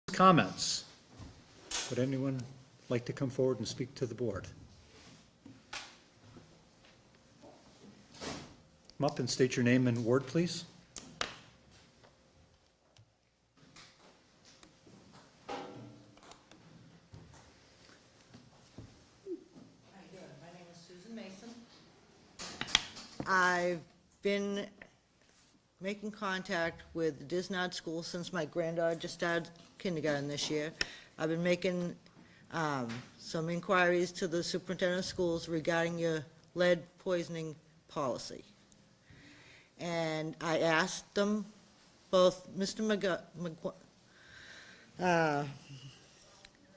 Comments? Would anyone like to come forward and speak to the board? Come up and state your name and ward, please. How you doing? My name is Susan Mason. I've been making contact with the Disnard School since my granddaughter just started kindergarten this year. I've been making some inquiries to the superintendent of schools regarding your lead poisoning policy. And I asked them, both Mr.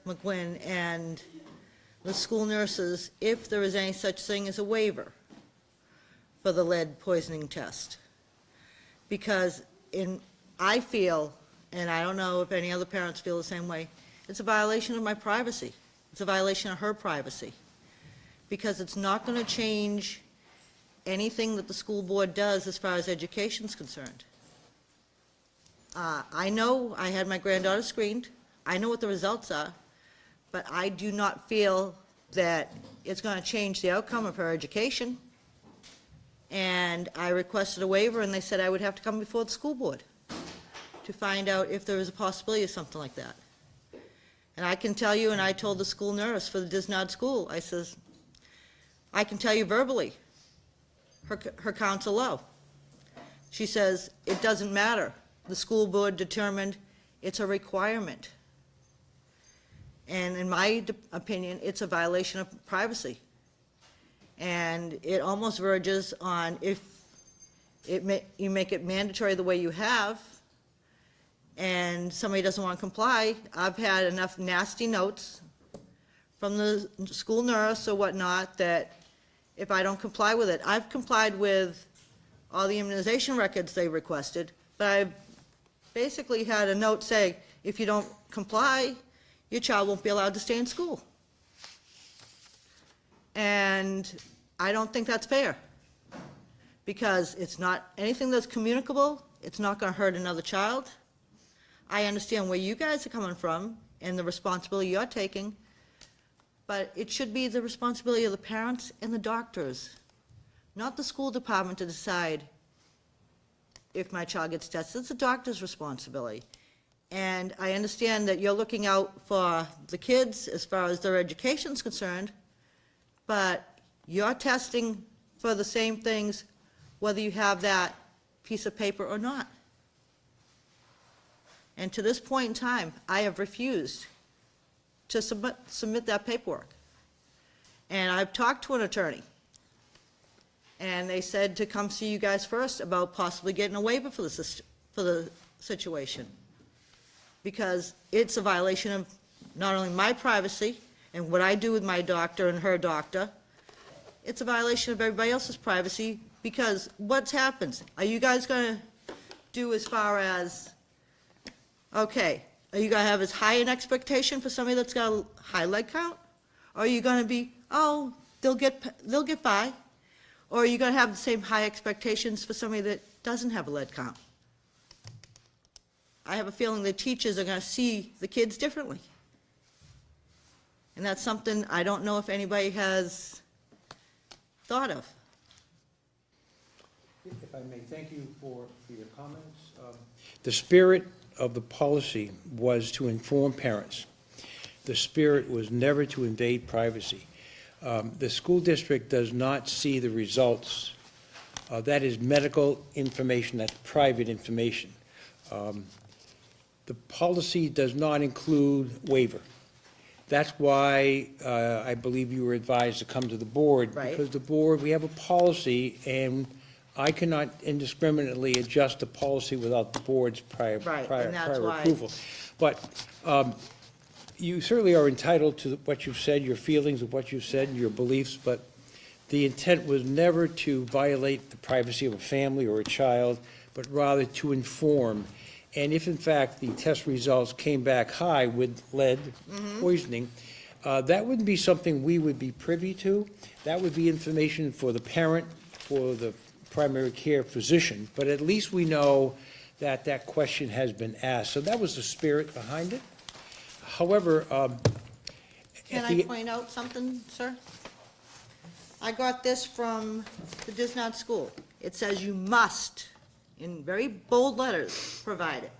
McGuinn and the school nurses, if there is any such thing as a waiver for the lead poisoning test. Because I feel, and I don't know if any other parents feel the same way, it's a violation of my privacy. It's a violation of her privacy. Because it's not going to change anything that the school board does as far as education is concerned. I know I had my granddaughter screened. I know what the results are. But I do not feel that it's going to change the outcome of her education. And I requested a waiver, and they said I would have to come before the school board to find out if there was a possibility of something like that. And I can tell you, and I told the school nurse for the Disnard School, I says, I can tell you verbally, her counts are low. She says, it doesn't matter. The school board determined it's a requirement. And in my opinion, it's a violation of privacy. And it almost verges on, if you make it mandatory the way you have, and somebody doesn't want to comply. I've had enough nasty notes from the school nurse or whatnot that if I don't comply with it, I've complied with all the immunization records they requested, but I've basically had a note say, if you don't comply, your child won't be allowed to stay in school. And I don't think that's fair, because it's not anything that's communicable. It's not going to hurt another child. I understand where you guys are coming from and the responsibility you're taking, but it should be the responsibility of the parents and the doctors, not the school department, to decide if my child gets tested. It's the doctor's responsibility. And I understand that you're looking out for the kids as far as their education is concerned, but you're testing for the same things whether you have that piece of paper or not. And to this point in time, I have refused to submit that paperwork. And I've talked to an attorney, and they said to come see you guys first about possibly getting a waiver for the situation, because it's a violation of not only my privacy and what I do with my doctor and her doctor, it's a violation of everybody else's privacy, because what happens? Are you guys going to do as far as, okay, are you going to have as high an expectation for somebody that's got a high lead count? Or are you going to be, oh, they'll get by? Or are you going to have the same high expectations for somebody that doesn't have a lead count? I have a feeling the teachers are going to see the kids differently. And that's something I don't know if anybody has thought of. If I may, thank you for your comments. The spirit of the policy was to inform parents. The spirit was never to invade privacy. The school district does not see the results. That is medical information, that's private information. The policy does not include waiver. That's why I believe you were advised to come to the board. Right. Because the board, we have a policy, and I cannot indiscriminately adjust the policy without the board's prior approval. But you certainly are entitled to what you've said, your feelings of what you've said, and your beliefs, but the intent was never to violate the privacy of a family or a child, but rather to inform. And if, in fact, the test results came back high with lead poisoning, that wouldn't be something we would be privy to. That would be information for the parent, for the primary care physician, but at least we know that that question has been asked. So that was the spirit behind it. However, Can at I the- point out something, sir? I got this from the Disney School. It says you must, in very bold letters, provide it.